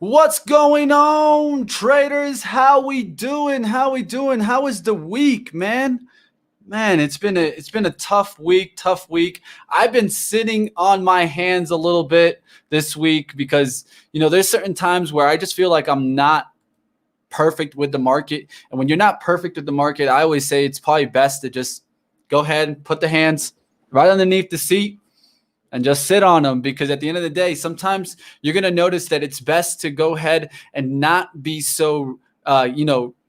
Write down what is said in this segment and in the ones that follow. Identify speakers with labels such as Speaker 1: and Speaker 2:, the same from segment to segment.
Speaker 1: What's going on, traders? How we doing? How we doing? How is the week, man? Man, it's been a tough week. I've been sitting on my hands a little bit this week because, there's certain times where I just feel like I'm not perfect with the market. And when you're not perfect with the market, I always say it's probably best to just go ahead and put the hands right underneath the seat and just sit on them, because at the end of the day, sometimes you're going to notice that it's best to go ahead and not be so,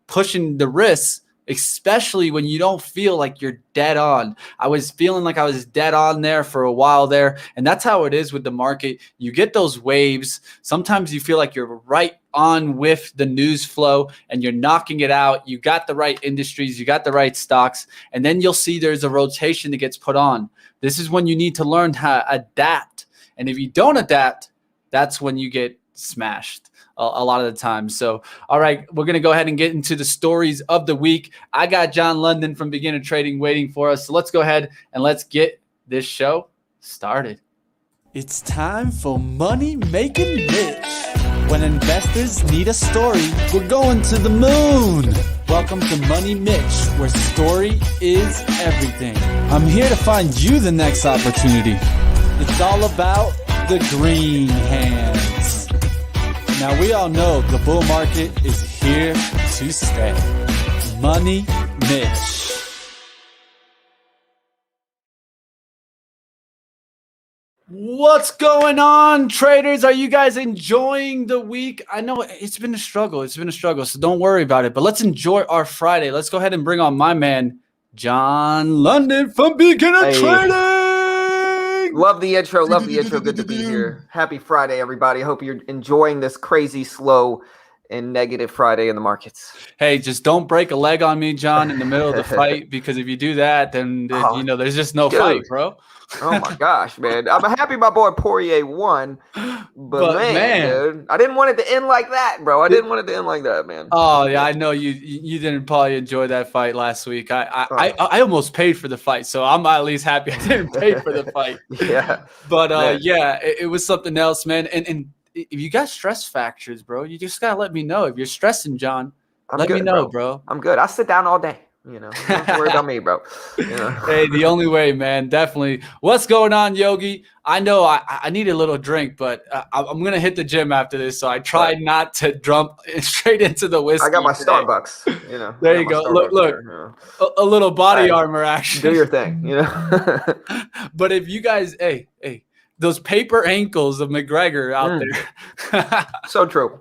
Speaker 1: pushing the risks, especially when you don't feel like you're dead on. I was feeling like I was dead on there for a while there. And that's how it is with the market. You get those waves. Sometimes you feel like you're right on with the news flow and you're knocking it out. You got the right industries, you got the right stocks, and then you'll see there's a rotation that gets put on. This is when you need to learn how to adapt. And if you don't adapt, that's when you get smashed a lot of the time. So, all right, we're going to go ahead and get into the stories of the week. I got John London from Beginner Trading waiting for us. So let's go ahead and let's get this show started. It's time for Money Making Mitch. When investors need a story, we're going to the moon. Welcome to Money Mitch, where story is everything. I'm here to find you the next opportunity. It's all about the green hands. Now, we all know the bull market is here to stay. Money Mitch. What's going on, traders? Are you guys enjoying the week? I know it's been a struggle. So don't worry about it. But let's enjoy our Friday. Let's go ahead and bring on my man, John London from Beginner Trading.
Speaker 2: Love the intro. Good to be here. Happy Friday, everybody. Hope you're enjoying this crazy, slow, and negative Friday in the markets.
Speaker 1: Hey, just don't break a leg on me, John, in the middle of the fight, because if you do that, then there's just no fight, bro.
Speaker 2: Oh my gosh, man! I'm happy my boy Poirier won, but man, dude, I didn't want it to end like that, bro. I didn't want it to end like that, man.
Speaker 1: Oh yeah, I know you didn't probably enjoy that fight last week. I almost paid for the fight, so I'm at least happy I didn't pay for the fight.
Speaker 2: Yeah,
Speaker 1: but it was something else, man. And if you got stress fractures, bro, you just gotta let me know. If you're stressing, John, let me know, bro.
Speaker 2: I'm good. I sit down all day. Don't worry about me, bro.
Speaker 1: Hey, the only way, man. Definitely. What's going on, Yogi? I know I need a little drink, but I'm going to hit the gym after this, so I tried not to jump straight into the whiskey.
Speaker 2: I got my today. Starbucks,
Speaker 1: There you go. Look, a little body armor action.
Speaker 2: Do your thing,
Speaker 1: But if you guys, hey, those paper ankles of McGregor out there.
Speaker 2: So true.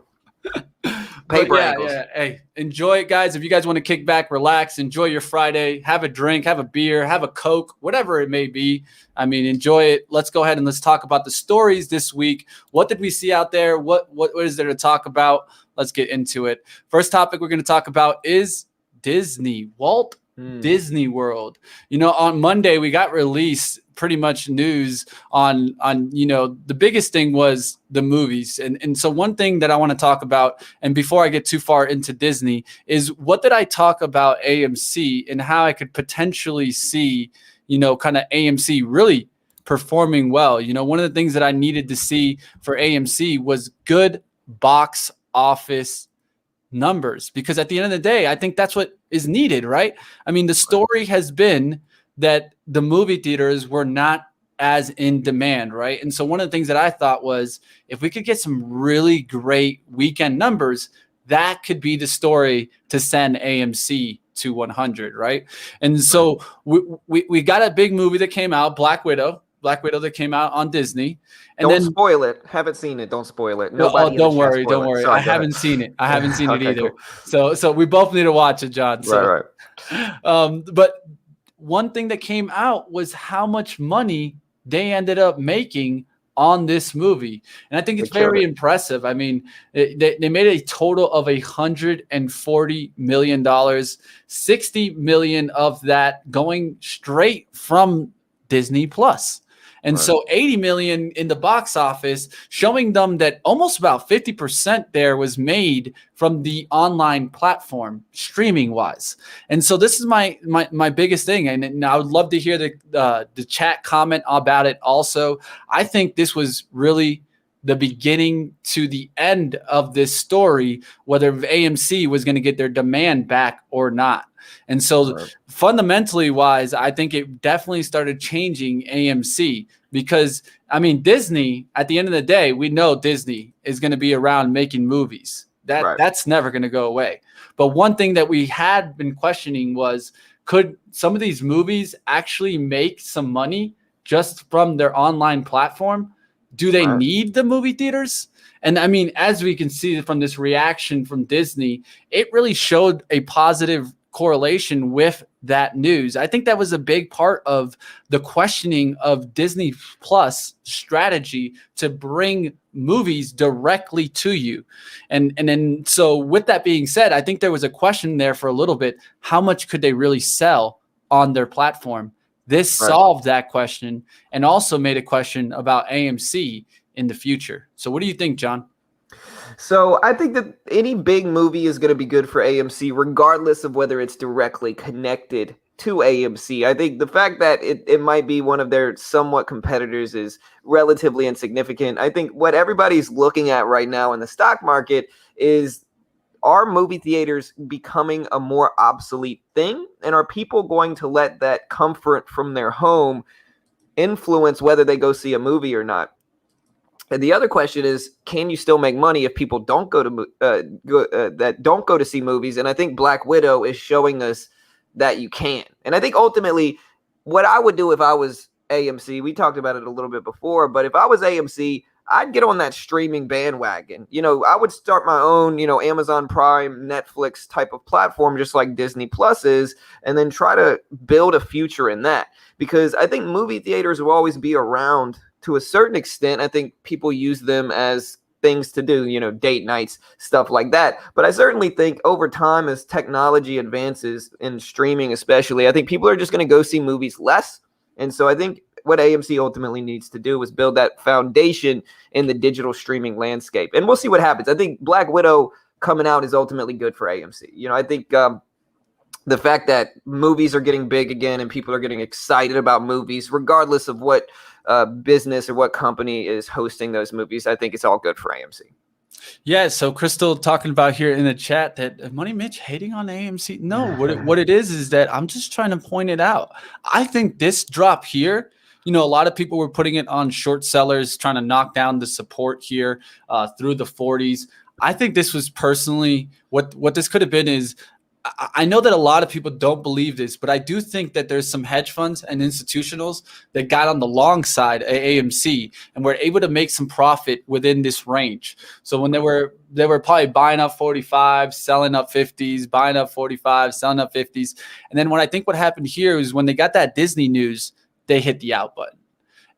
Speaker 2: Paper ankles.
Speaker 1: Yeah. Hey, enjoy it, guys. If you guys want to kick back, relax, enjoy your Friday, have a drink, have a beer, have a Coke, whatever it may be. I mean, enjoy it. Let's go ahead and let's talk about the stories this week. What did we see out there? What is there to talk about? Let's get into it. First topic we're going to talk about is Disney, Walt Disney World. On Monday we got released pretty much news on the biggest thing was the movies. And so one thing that I want to talk about, and before I get too far into Disney, is what did I talk about AMC and how I could potentially see, kind of AMC really performing well. One of the things that I needed to see for AMC was good box office numbers, because at the end of the day, I think that's what is needed, right? I mean, the story has been that the movie theaters were not as in demand, right? And so one of the things that I thought was, if we could get some really great weekend numbers, that could be the story to send AMC to 100, right? And so we got a big movie that came out, Black Widow that came out on Disney. And
Speaker 2: don't spoil it. Haven't seen it. Don't spoil it.
Speaker 1: Don't worry. Sorry, I haven't seen it. I haven't seen it either. Cool. So we both need to watch it, John. So,
Speaker 2: right.
Speaker 1: But one thing that came out was how much money they ended up making on this movie. And I think it's very impressive. I mean, they made a total of $140 million, $60 million of that going straight from Disney Plus. And so 80 million in the box office, showing them that almost about 50% there was made from the online platform, streaming wise. And so this is my biggest thing. And I would love to hear the chat comment about it also. I think this was really the beginning to the end of this story, whether AMC was going to get their demand back or not. And so fundamentally wise, I think it definitely started changing AMC because, I mean, Disney, at the end of the day, we know Disney is going to be around making movies. That's never going to go away. But one thing that we had been questioning was, could some of these movies actually make some money just from their online platform? Do they need the movie theaters? And I mean, as we can see from this reaction from Disney, it really showed a positive correlation with that news. I think that was a big part of the questioning of Disney Plus strategy to bring movies directly to you. And then, so with that being said, I think there was a question there for a little bit. How much could they really sell on their platform? This solved that question and also made a question about AMC in the future. So what do you think, John?
Speaker 2: So I think that any big movie is going to be good for AMC, regardless of whether it's directly connected to AMC. I think the fact that it might be one of their somewhat competitors is relatively insignificant. I think what everybody's looking at right now in the stock market is, are movie theaters becoming a more obsolete thing? And are people going to let that comfort from their home influence whether they go see a movie or not? And the other question is, can you still make money if people don't go to see movies? And I think Black Widow is showing us that you can. And I think ultimately what I would do if I was AMC, we talked about it a little bit before, but if I was AMC, I'd get on that streaming bandwagon. I would start my own, Amazon Prime, Netflix type of platform, just like Disney Plus is, and then try to build a future in that. Because I think movie theaters will always be around to a certain extent. I think people use them as things to do, date nights, stuff like that. But I certainly think over time, as technology advances in streaming especially, I think people are just going to go see movies less. And so I think what AMC ultimately needs to do is build that foundation in the digital streaming landscape. And we'll see what happens. I think Black Widow coming out is ultimately good for AMC. I think the fact that movies are getting big again and people are getting excited about movies, regardless of what business or what company is hosting those movies, I think it's all good for AMC.
Speaker 1: Yeah, so Crystal talking about here in the chat that Money Mitch hating on AMC. No, what it is that I'm just trying to point it out. I think this drop here, a lot of people were putting it on short sellers, trying to knock down the support here through the 40s. I think this was personally what this could have been is, I know that a lot of people don't believe this, but I do think that there's some hedge funds and institutionals that got on the long side of AMC and were able to make some profit within this range. So when they were probably buying up 45, selling up 50s, buying up 45, selling up 50s. And then what happened here is when they got that Disney news, they hit the out button.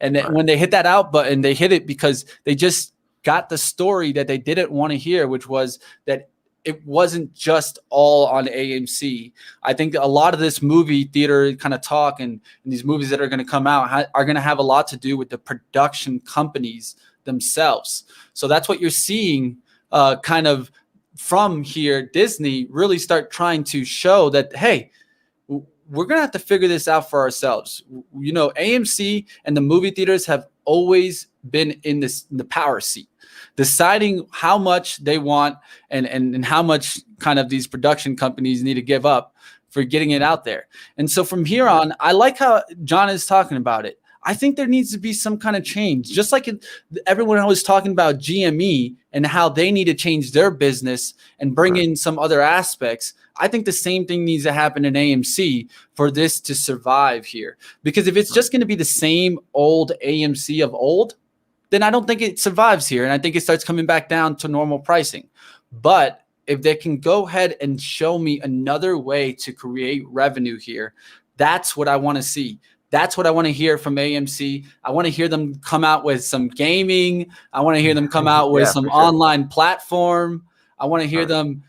Speaker 1: And then when they hit that out button, they hit it because they just got the story that they didn't want to hear, which was that it wasn't just all on AMC. I think a lot of this movie theater kind of talk and these movies that are going to come out are going to have a lot to do with the production companies themselves. So that's what you're seeing kind of from here. Disney really start trying to show that, hey, we're going to have to figure this out for ourselves. AMC and the movie theaters have always been in the power seat, deciding how much they want and how much kind of these production companies need to give up for getting it out there. And so from here on, I like how John is talking about it. I think there needs to be some kind of change, just like everyone was talking about GME and how they need to change their business and bring in some other aspects. I think the same thing needs to happen in AMC for this to survive here. Because if it's just going to be the same old AMC of old, then I don't think it survives here. And I think it starts coming back down to normal pricing. But if they can go ahead and show me another way to create revenue here, that's what I want to see. That's what I want to hear from AMC. I want to hear them come out with some gaming. I want to hear them come out with some online platform. I want to hear them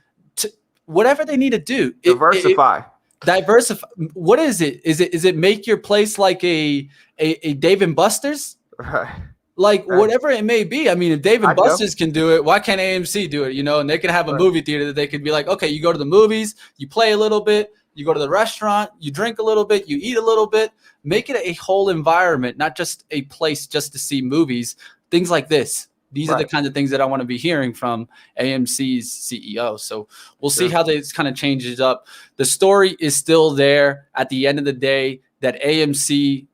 Speaker 1: whatever they need to do.
Speaker 2: Diversify.
Speaker 1: Diversify. What is it? Is it make your place like a Dave and Buster's?
Speaker 2: Right.
Speaker 1: Like whatever it may be. I mean, if Dave and Buster's can do it, why can't AMC do it? And they can have a movie theater that they could be like, okay, you go to the movies, you play a little bit, you go to the restaurant, you drink a little bit, you eat a little bit, make it a whole environment, not just a place just to see movies, things like this. These are the kinds of things that I want to be hearing from AMC's CEO. So we'll see how this kind of changes up. The story is still there at the end of the day that AMC,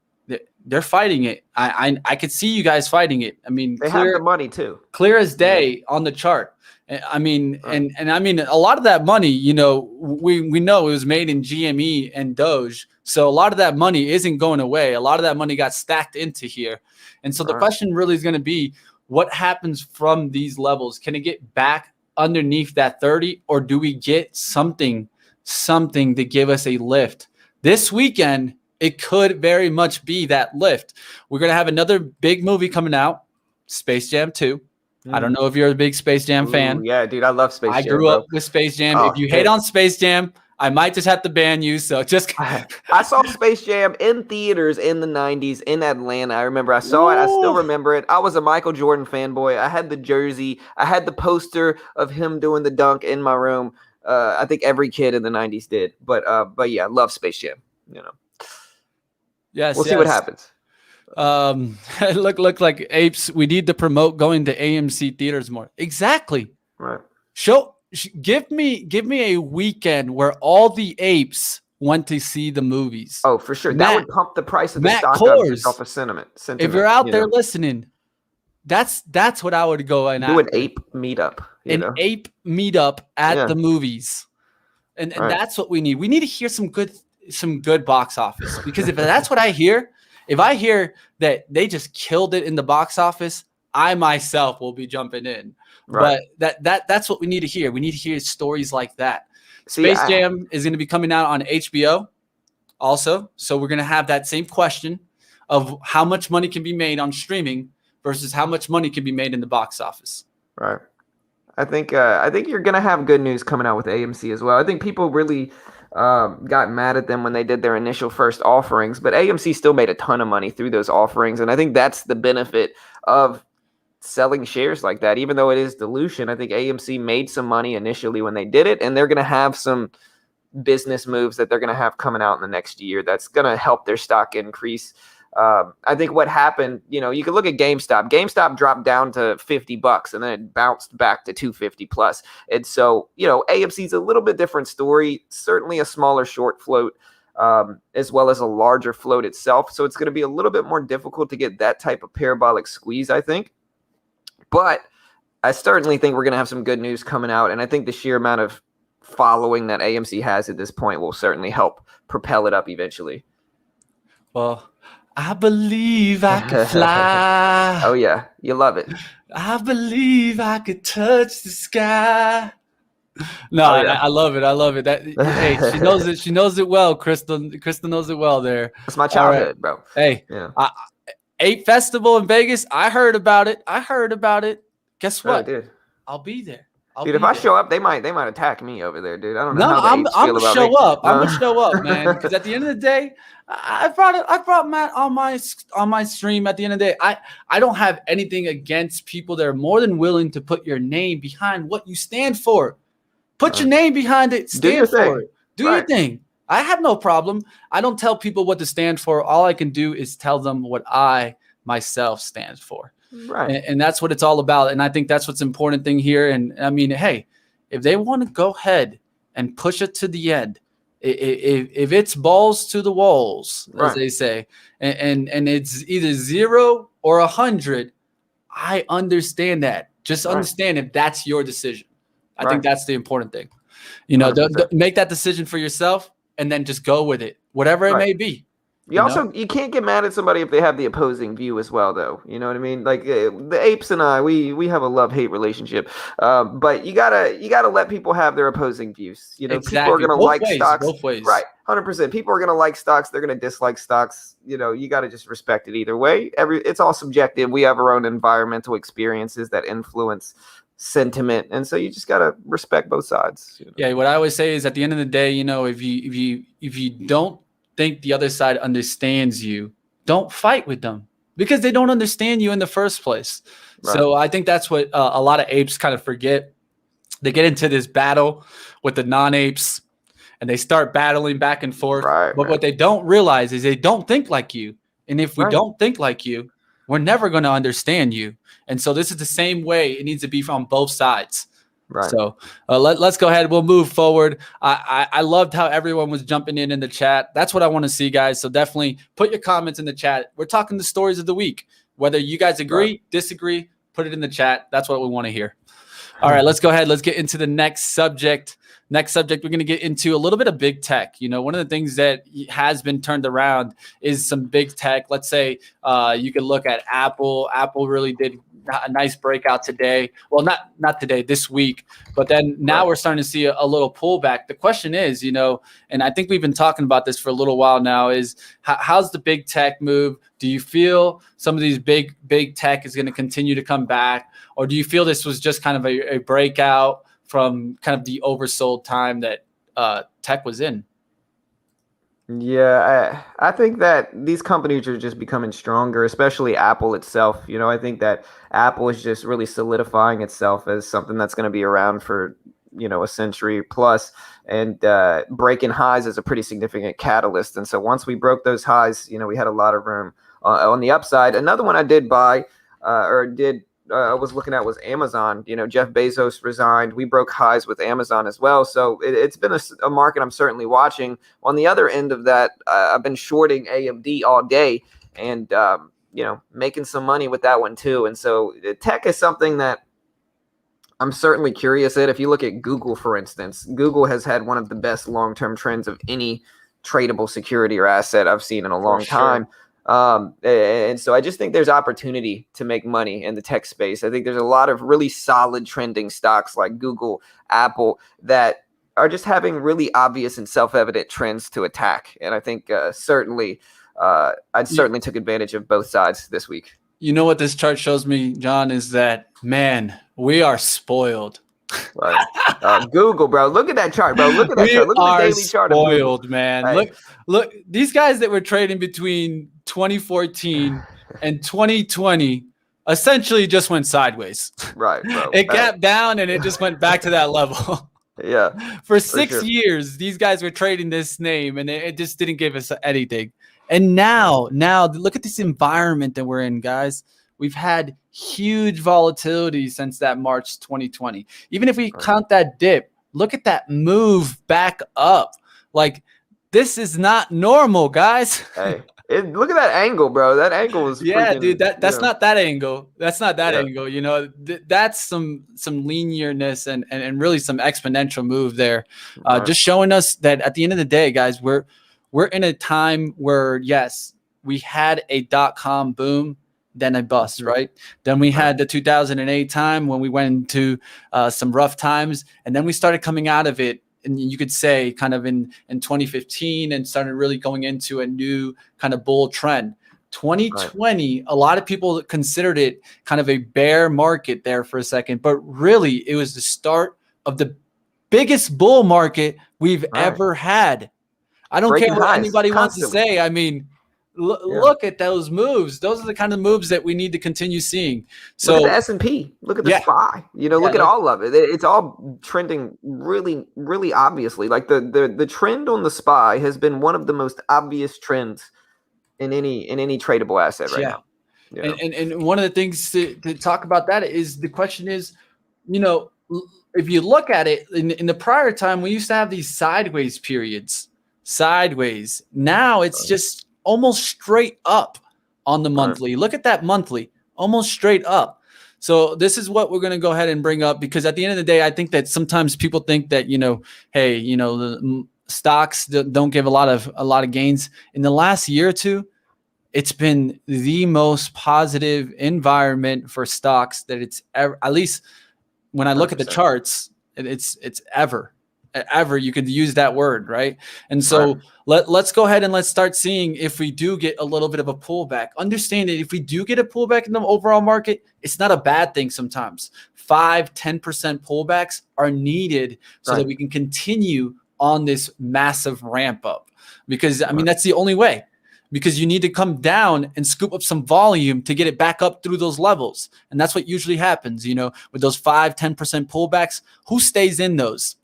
Speaker 1: they're fighting it. I could see you guys fighting it. I mean,
Speaker 2: they have the money too.
Speaker 1: Clear as day on the chart. I mean, and I mean, a lot of that money, you know, we know it was made in GME and Doge. So a lot of that money isn't going away. A lot of that money got stacked into here. And so the question really is going to be, what happens from these levels? Can it get back underneath that 30, or do we get something to give us a lift? This weekend, it could very much be that lift. We're going to have another big movie coming out, Space Jam 2. I don't know if you're a big Space Jam fan.
Speaker 2: Yeah, dude, I love Space Jam.
Speaker 1: I grew up with Space Jam. If you hate on Space Jam, I might just have to ban you. So just
Speaker 2: I saw Space Jam in theaters in the 90s in Atlanta. I remember I saw it. I still remember it. I was a Michael Jordan fanboy. I had the jersey. I had the poster of him doing the dunk in my room. I think every kid in the 90s did. But yeah, I love Space Jam, you know.
Speaker 1: Yes.
Speaker 2: We'll see what happens.
Speaker 1: Look like apes. We need to promote going to AMC theaters more. Exactly.
Speaker 2: Right.
Speaker 1: Give me a weekend where all the apes went to see the movies.
Speaker 2: Oh, for sure. That would pump the price of the stock up just off of sentiment.
Speaker 1: If you're out there listening, that's what I would go and
Speaker 2: do an ape meetup.
Speaker 1: Ape meetup at the movies, and that's what we need. We need to hear some good box office, because if that's what I hear. If I hear that they just killed it in the box office, I myself will be jumping in. Right. But that's what we need to hear. We need to hear stories like that. Space Jam is going to be coming out on HBO also. So we're going to have that same question of how much money can be made on streaming versus how much money can be made in the box office.
Speaker 2: Right. I think you're going to have good news coming out with AMC as well. I think people really got mad at them when they did their initial first offerings, but AMC still made a ton of money through those offerings. And I think that's the benefit of selling shares like that. Even though it is dilution, I think AMC made some money initially when they did it, and they're going to have some business moves that they're going to have coming out in the next year that's going to help their stock increase. I think what happened, you know, you could look at GameStop. GameStop dropped down to $50 and then it bounced back to 250 plus. And so, you know, AMC is a little bit different story, certainly a smaller short float, as well as a larger float itself. So it's going to be a little bit more difficult to get that type of parabolic squeeze, I think. But I certainly think we're going to have some good news coming out. And I think the sheer amount of following that AMC has at this point will certainly help propel it up eventually.
Speaker 1: Well, I believe I could fly.
Speaker 2: Oh, yeah. You love it.
Speaker 1: I believe I could touch the sky. No, I love it. I love it. Hey, she knows it. She knows it well. Crystal knows it well there.
Speaker 2: That's my childhood, bro.
Speaker 1: Hey, Ape Festival in Vegas. I heard about it. Guess what?
Speaker 2: Dude.
Speaker 1: I'll be there.
Speaker 2: Dude, if I show up, they might attack me over there, dude. I don't know.
Speaker 1: I'm gonna show up. I'm gonna show up, man. Because at the end of the day, I brought Matt on my stream. At the end of the day, I don't have anything against people that are more than willing to put your name behind what you stand for. Put your name behind it. Stand for it. Do your thing. I have no problem. I don't tell people what to stand for. All I can do is tell them what I myself stand for. Right. And that's what it's all about. And I think that's what's important thing here. And I mean, hey, if they want to go ahead and push it to the end, if it's balls to the walls, as they say, and it's either 0 or 100, I understand that. Just understand if that's your decision. I think that's the important thing. You know, make that decision for yourself and then just go with it, whatever it may be.
Speaker 2: You can't get mad at somebody if they have the opposing view as well, though. You know what I mean? Like the apes and I, we have a love-hate relationship. But you gotta let people have their opposing views. You know, people are gonna like stocks.
Speaker 1: Both ways.
Speaker 2: Right, 100%. People are gonna like stocks. They're gonna dislike stocks. You know, you gotta just respect it either way. It's all subjective. We have our own environmental experiences that influence sentiment, and so you just gotta respect both sides. You know?
Speaker 1: Yeah, what I always say is at the end of the day, you know, if you don't think the other side understands you, don't fight with them because they don't understand you in the first place. Right. So I think that's what a lot of apes kind of forget. They get into this battle with the non-apes and they start battling back and forth. But what they don't realize is they don't think like you. And if we don't think like you, we're never going to understand you. And so this is the same way it needs to be from both sides.
Speaker 2: Right.
Speaker 1: So let's go ahead. We'll move forward. I loved how everyone was jumping in the chat. That's what I want to see, guys. So definitely put your comments in the chat. We're talking the stories of the week. Whether you guys agree, disagree, put it in the chat. That's what we want to hear. All right, let's go ahead. Let's get into the next subject. Next subject, we're going to get into a little bit of big tech. You know, one of the things that has been turned around is some big tech. Let's say you can look at Apple. Apple really did a nice breakout today. Well, not today, this week. But then now we're starting to see a little pullback. The question is, you know, and I think we've been talking about this for a little while now, is how's the big tech move? Do you feel some of these big tech is going to continue to come back? Or do you feel this was just kind of a breakout from kind of the oversold time that tech was in?
Speaker 2: Yeah, I think that these companies are just becoming stronger, especially Apple itself. You know, I think that Apple is just really solidifying itself as something that's going to be around for, you know, a century plus, and breaking highs is a pretty significant catalyst. And so once we broke those highs, you know, we had a lot of room on the upside. Another one I did buy I was looking at was Amazon. You know, Jeff Bezos resigned. We broke highs with Amazon as well. So it's been a market I'm certainly watching. On the other end of that, I've been shorting AMD all day and, you know, making some money with that one too. And so tech is something that I'm certainly curious at. If you look at Google, for instance, Google has had one of the best long-term trends of any tradable security or asset I've seen in a long time. And so I just think there's opportunity to make money in the tech space. I think there's a lot of really solid trending stocks like Google, Apple, that are just having really obvious and self-evident trends to attack. And I think I'd certainly took advantage of both sides this week.
Speaker 1: You know what this chart shows me, John, is that, man, we are spoiled.
Speaker 2: Right. Google, bro. Look at that chart, bro. Look at that chart. Look at the daily chart.
Speaker 1: Spoiled, man. Hey. Look. These guys that were trading between 2014 and 2020 essentially just went sideways.
Speaker 2: Right, bro.
Speaker 1: It gapped down and it just went back to that level.
Speaker 2: Yeah.
Speaker 1: For 6 years, these guys were trading this name, and it just didn't give us anything. And now look at this environment that we're in, guys. We've had huge volatility since that March 2020. Even if we count that dip, look at that move back up. Like, this is not normal, guys.
Speaker 2: Hey, look at that angle, bro. That angle is
Speaker 1: dude. That's not that angle. That's not that angle. You know, that's some linearness and really some exponential move there. Just showing us that at the end of the day, guys, we're in a time where, yes, we had a .com boom, then a bust, right? Then we had the 2008 time when we went into some rough times, and then we started coming out of it. And you could say kind of in 2015 and started really going into a new kind of bull trend. 2020, a lot of people considered it kind of a bear market there for a second, but really it was the start of the biggest bull market we've ever had. I don't care what anybody wants to say. I mean, look at those moves. Those are the kind of moves that we need to continue seeing. So
Speaker 2: look at the S&P. Look at the SPY. You know, look at all of it. It's all trending really, really obviously. Like the trend on the SPY has been one of the most obvious trends in any tradable asset right now. You know?
Speaker 1: And one of the things to talk about that is the question is, you know, if you look at it in the prior time, we used to have these sideways periods. Sideways. Now it's just almost straight up on the monthly. Look at that monthly, almost straight up. So this is what we're going to go ahead and bring up, because at the end of the day, I think that sometimes people think that, you know, hey, you know, the stocks don't give a lot of gains. In the last year or two, it's been the most positive environment for stocks that it's ever, at least when I look 100%. At the charts, it's ever you could use that word, right? And so let's go ahead and let's start seeing if we do get a little bit of a pullback. Understand that if we do get a pullback in the overall market, it's not a bad thing sometimes. 5-10% pullbacks are needed so that we can continue on this massive ramp up. Because I mean, that's the only way. Because you need to come down and scoop up some volume to get it back up through those levels. And that's what usually happens, you know, with those 5-10% pullbacks. Who stays in those?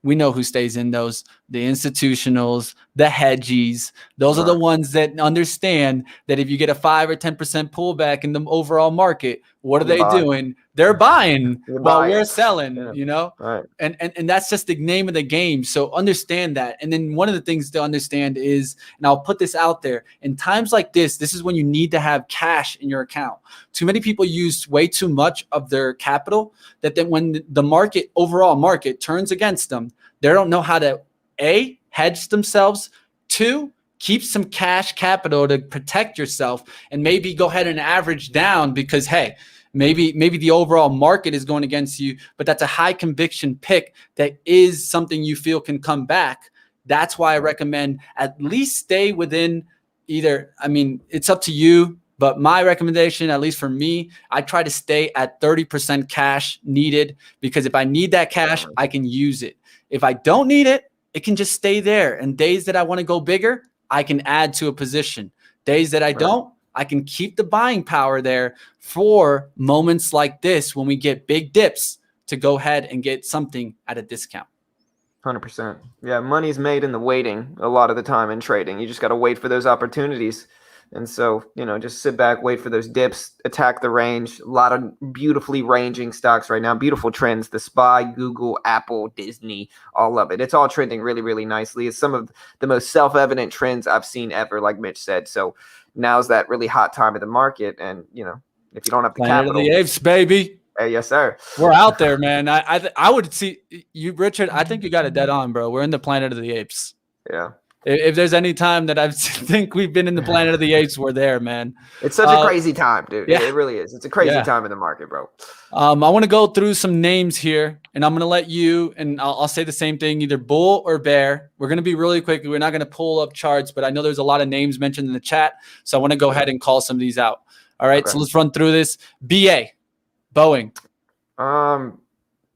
Speaker 1: we know who stays in those. The institutionals, the hedgies. Those are the ones that understand that if you get a 5 or 10% pullback in the overall market, what are they doing? They're buying while we're selling, you know?
Speaker 2: Right.
Speaker 1: And that's just the name of the game. So understand that. And then one of the things to understand is, and I'll put this out there, in times like this is when you need to have cash in your account. Too many people use way too much of their capital that then when the market, overall market, turns against them, they don't know how to A, hedge themselves, 2, keep some cash capital to protect yourself, and maybe go ahead and average down because, hey, maybe the overall market is going against you, but that's a high conviction pick that is something you feel can come back. That's why I recommend at least stay within either, I mean, it's up to you, but my recommendation, at least for me, I try to stay at 30% cash needed, because if I need that cash, I can use it. If I don't need it, it can just stay there. And days that I want to go bigger, I can add to a position. Days that I don't, I can keep the buying power there for moments like this when we get big dips to go ahead and get something at a discount.
Speaker 2: 100%. Yeah, money's made in the waiting a lot of the time in trading. You just got to wait for those opportunities. And so, you know, just sit back, wait for those dips, attack the range. A lot of beautifully ranging stocks right now, beautiful trends. The SPY, Google, Apple, Disney, all of it. It's all trending really, really nicely. It's some of the most self-evident trends I've seen ever, like Mitch said. So now's that really hot time of the market. And, you know, if you don't have the
Speaker 1: Planet
Speaker 2: capital.
Speaker 1: of the Apes, baby.
Speaker 2: Hey, yes, sir.
Speaker 1: We're out there, man. I would see you, Richard. I think you got it dead on, bro. We're in the Planet of the Apes.
Speaker 2: Yeah.
Speaker 1: If there's any time that I think we've been in the Planet of the Apes, we're there, man.
Speaker 2: It's such a crazy time, dude.
Speaker 1: Yeah.
Speaker 2: It really is. It's a crazy time in the market, bro.
Speaker 1: I want to go through some names here, and I'm going to let you, and I'll say the same thing, either bull or bear. We're going to be really quick. We're not going to pull up charts, but I know there's a lot of names mentioned in the chat, so I want to go ahead and call some of these out. All right, so let's run through this. BA, Boeing. I'm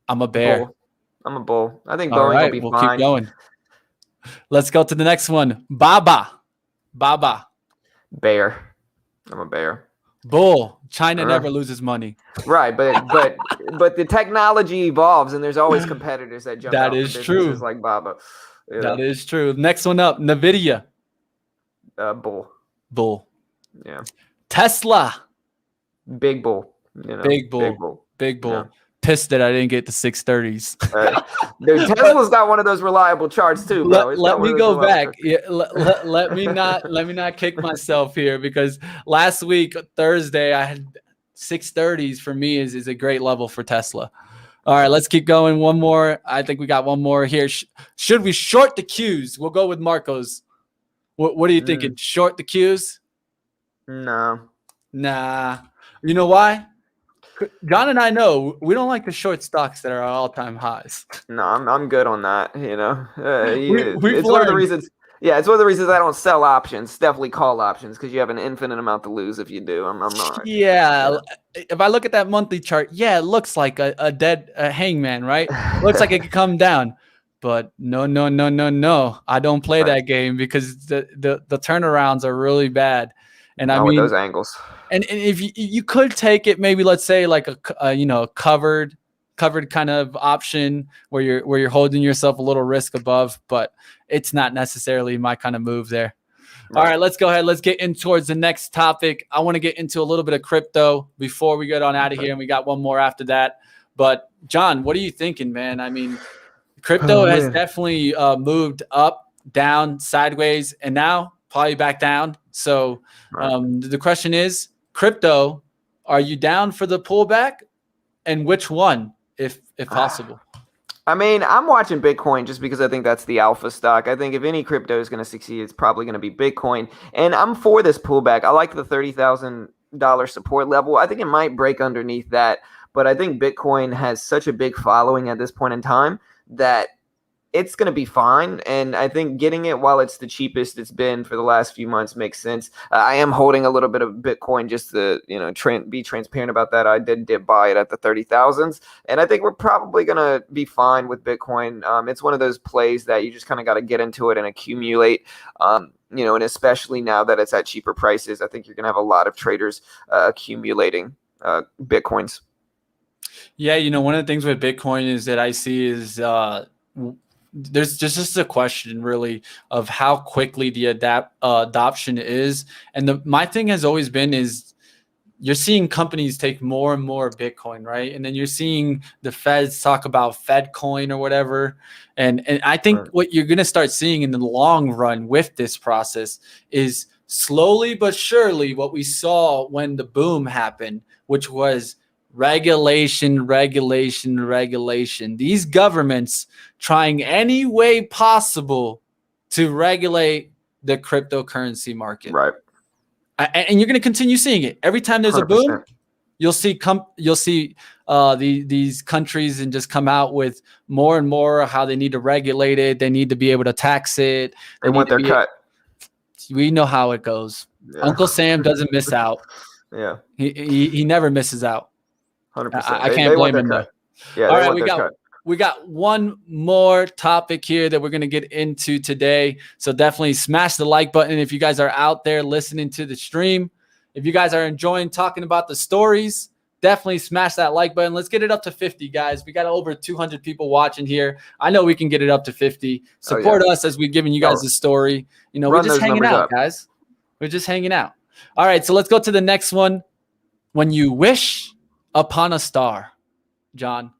Speaker 1: a bear.
Speaker 2: Bull. I'm a bull. I think Boeing will be fine.
Speaker 1: Keep going. Let's go to the next one. Baba.
Speaker 2: Bear. I'm a bear.
Speaker 1: Bull. China never loses money.
Speaker 2: Right, but the technology evolves, and there's always competitors that jump out. That is true. Like Baba.
Speaker 1: That is true. Next one up. Nvidia.
Speaker 2: Bull. Yeah.
Speaker 1: Tesla.
Speaker 2: Big bull. You know,
Speaker 1: big bull. Yeah. Pissed that I didn't get the 630s.
Speaker 2: Dude, Tesla's got one of those reliable charts too, bro.
Speaker 1: Let me go back. Yeah, let me not kick myself here, because last week Thursday I had 630s. For me is a great level for Tesla. All right, let's keep going. One more. I think we got one more here. Should we short the Qs? We'll go with Marcos. What are you thinking? Short the Qs?
Speaker 2: No.
Speaker 1: Nah. You know why? John and I know we don't like the short stocks that are at all-time highs.
Speaker 2: No, I'm good on that. You know, it's one of the reasons. Yeah, it's one of the reasons I don't sell options. Definitely call options, because you have an infinite amount to lose if you do. I'm not.
Speaker 1: Yeah, if I look at that monthly chart, yeah, it looks like a dead hangman, right? Looks like it could come down, but no. I don't play that game, because the turnarounds are really bad, and I mean
Speaker 2: with those angles.
Speaker 1: And if you could take it, maybe let's say like a covered kind of option where you're holding yourself a little risk above, but it's not necessarily my kind of move there. Right. All right, let's go ahead. Let's get in towards the next topic. I want to get into a little bit of crypto before we get on out of here, and we got one more after that. But John, what are you thinking, man? I mean, crypto has definitely moved up, down, sideways, and now probably back down. So the question is, crypto, are you down for the pullback, and which one, if possible?
Speaker 2: I mean, I'm watching Bitcoin just because I think that's the alpha stock. I think if any crypto is going to succeed, it's probably going to be Bitcoin. And I'm for this pullback. I like the $30,000 support level. I think it might break underneath that, but I think Bitcoin has such a big following at this point in time that it's going to be fine. And I think getting it while it's the cheapest it's been for the last few months makes sense. I am holding a little bit of Bitcoin just to, be transparent about that. I did buy it at the 30,000s. And I think we're probably going to be fine with Bitcoin. It's one of those plays that you just kind of got to get into it and accumulate. And especially now that it's at cheaper prices, I think you're going to have a lot of traders accumulating Bitcoins.
Speaker 1: Yeah, one of the things with Bitcoin is that I see is there's just a question really of how quickly the adoption is. And my thing has always been is you're seeing companies take more and more Bitcoin, right? And then you're seeing the Feds talk about Fed coin or whatever. And I think what you're going to start seeing in the long run with this process is slowly but surely what we saw when the boom happened, which was regulation. These governments trying any way possible to regulate the cryptocurrency market.
Speaker 2: Right.
Speaker 1: And you're going to continue seeing it. Every time there's 100%. A boom, you'll see these countries and just come out with more and more how they need to regulate it. They need to be able to tax it.
Speaker 2: They want their cut.
Speaker 1: We know how it goes. Yeah. Uncle Sam doesn't miss out.
Speaker 2: Yeah.
Speaker 1: He never misses out.
Speaker 2: 100%.
Speaker 1: I can't blame him though.
Speaker 2: Yeah.
Speaker 1: All right, we got one more topic here that we're going to get into today. So definitely smash the like button if you guys are out there listening to the stream. If you guys are enjoying talking about the stories, definitely smash that like button. Let's get it up to 50, guys. We got over 200 people watching here. I know we can get it up to 50. Support us as we're giving you guys the story. You know, we're just hanging out, guys. We're just hanging out. All right, so let's go to the next one. When you wish upon a star, John.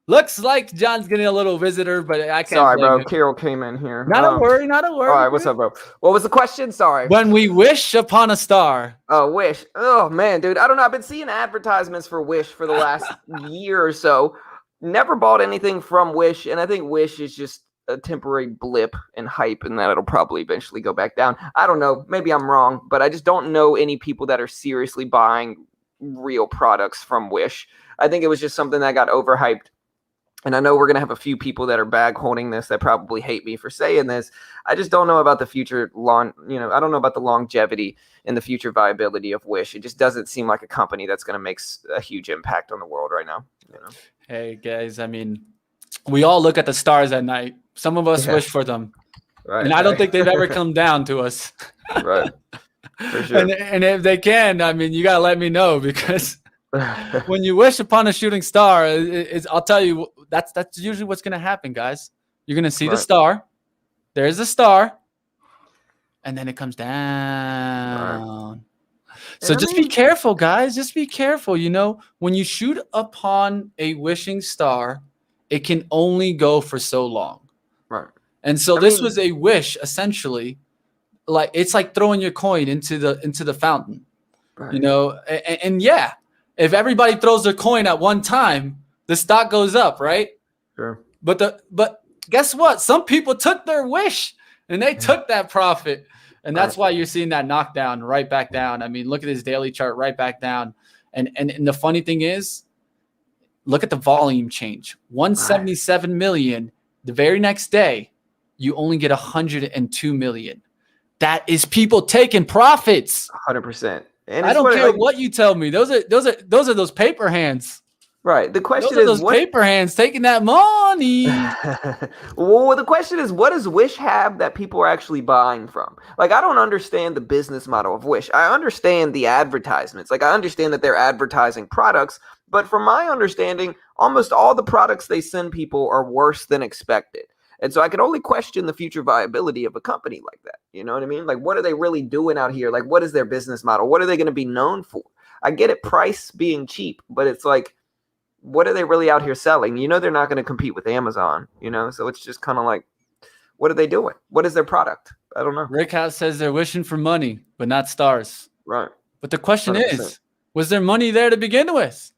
Speaker 1: Looks like John's getting a little visitor, but I can't.
Speaker 2: Sorry, bro. Carol came in here.
Speaker 1: Not a worry.
Speaker 2: All right, what's up, bro? What was the question? Sorry.
Speaker 1: When we wish upon a star.
Speaker 2: Oh, Wish. Oh, man, dude. I don't know. I've been seeing advertisements for Wish for the last year or so. Never bought anything from Wish, and I think Wish is just a temporary blip in hype, and that it'll probably eventually go back down. I don't know. Maybe I'm wrong, but I just don't know any people that are seriously buying real products from Wish. I think it was just something that got overhyped. And I know we're going to have a few people that are bag holding this that probably hate me for saying this. I just don't know about the future I don't know about the longevity and the future viability of Wish. It just doesn't seem like a company that's going to make a huge impact on the world right now. You know?
Speaker 1: Hey guys, I mean, we all look at the stars at night. Some of us wish for them. Right, and I don't think they've ever come down to us.
Speaker 2: Right. For sure.
Speaker 1: And if they can, I mean, you got to let me know, because when you wish upon a shooting star, I'll tell you, that's usually what's going to happen, guys. You're going to see the star. There's a star. And then it comes down. Right. So just be careful, guys. Just be careful. You know, when you shoot upon a wishing star, it can only go for so long.
Speaker 2: Right.
Speaker 1: And so this was a wish, essentially. Like, it's like throwing your coin into the fountain. Right. You know, and yeah, if everybody throws their coin at one time, the stock goes up, right?
Speaker 2: Sure.
Speaker 1: But guess what? Some people took their wish and they took that profit. And that's why you're seeing that knockdown right back down. I mean, look at this daily chart right back down. And the funny thing is, look at the volume change. 177 million. The very next day, you only get 102 million. That is people taking profits.
Speaker 2: 100%.
Speaker 1: And I don't care what you tell me. Those are those paper hands.
Speaker 2: Right. The question is,
Speaker 1: those paper hands taking that money.
Speaker 2: Well, the question is, what does Wish have that people are actually buying from? Like, I don't understand the business model of Wish. I understand the advertisements. Like, I understand that they're advertising products, but from my understanding, almost all the products they send people are worse than expected. And so I can only question the future viability of a company like that. You know what I mean? Like, what are they really doing out here? Like, what is their business model? What are they going to be known for? I get it, price being cheap, but it's like, what are they really out here selling? You know, they're not going to compete with Amazon, you know? So it's just kind of like, what are they doing? What is their product? I don't know.
Speaker 1: Rick House says they're wishing for money, but not stars.
Speaker 2: Right.
Speaker 1: But the question 100%. Is, was there money there to begin with?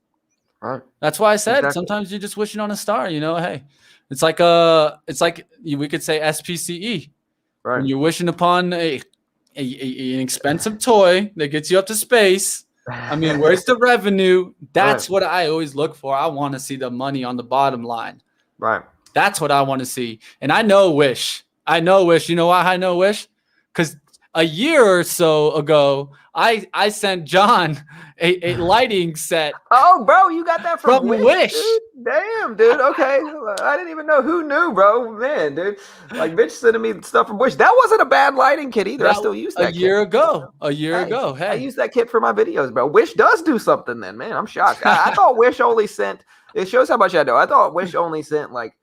Speaker 2: Right.
Speaker 1: That's why I said sometimes you're just wishing on a star, you know, hey. It's like we could say SPCE.
Speaker 2: Right.
Speaker 1: When you're wishing upon an expensive toy that gets you up to space. I mean, where's the revenue? That's what I always look for. I want to see the money on the bottom line.
Speaker 2: Right.
Speaker 1: That's what I want to see. And I know Wish. You know why I know Wish? Because a year or so ago, I sent John a lighting set.
Speaker 2: Oh, bro, you got that from
Speaker 1: Wish.
Speaker 2: Dude? Damn, dude. Okay. I didn't even know. Who knew, bro? Man, dude. Like, bitch sending me stuff from Wish. That wasn't a bad lighting kit either. I still use that
Speaker 1: kit. A year ago. Hey.
Speaker 2: I use that kit for my videos, bro. Wish does do something then, man. I'm shocked. I thought Wish only sent, it shows how much I know. I thought Wish only sent like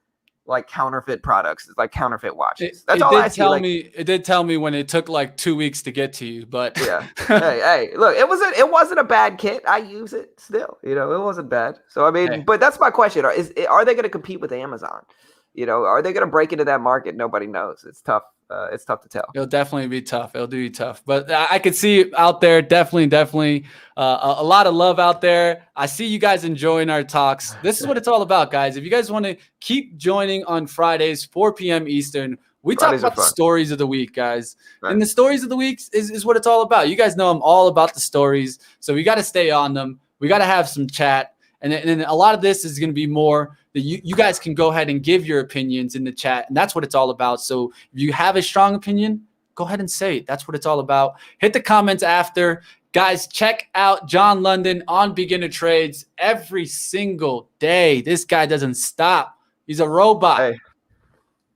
Speaker 2: like counterfeit products, like counterfeit watches. That's
Speaker 1: It
Speaker 2: all I
Speaker 1: did
Speaker 2: see.
Speaker 1: tell
Speaker 2: Like,
Speaker 1: me. It did tell me when it took like 2 weeks to get to you, but
Speaker 2: yeah. Hey, look, it wasn't a bad kit. I use it still. You know, it wasn't bad. So I mean,
Speaker 1: hey,
Speaker 2: but that's my question: are they going to compete with Amazon? You know, are they going to break into that market? Nobody knows. It's tough. It's tough to tell.
Speaker 1: it'll definitely be tough. It'll be tough, but I could see out there definitely a lot of love out there. I see you guys enjoying our talks. This is what it's all about, guys. If you guys want to keep joining on Fridays, 4 p.m. Eastern, we talk
Speaker 2: Fridays are
Speaker 1: about the
Speaker 2: fun.
Speaker 1: stories of the week, guys.
Speaker 2: Right.
Speaker 1: And the stories of the week is what it's all about. You guys know I'm all about the stories, so we got to stay on them. We got to have some chat, and a lot of this is going to be more that you guys can go ahead and give your opinions in the chat, and that's what it's all about. So if you have a strong opinion, go ahead and say it. That's what it's all about. Hit the comments after. Guys, check out John London on Beginner Trades every single day. This guy doesn't stop. He's a robot.
Speaker 2: Hey,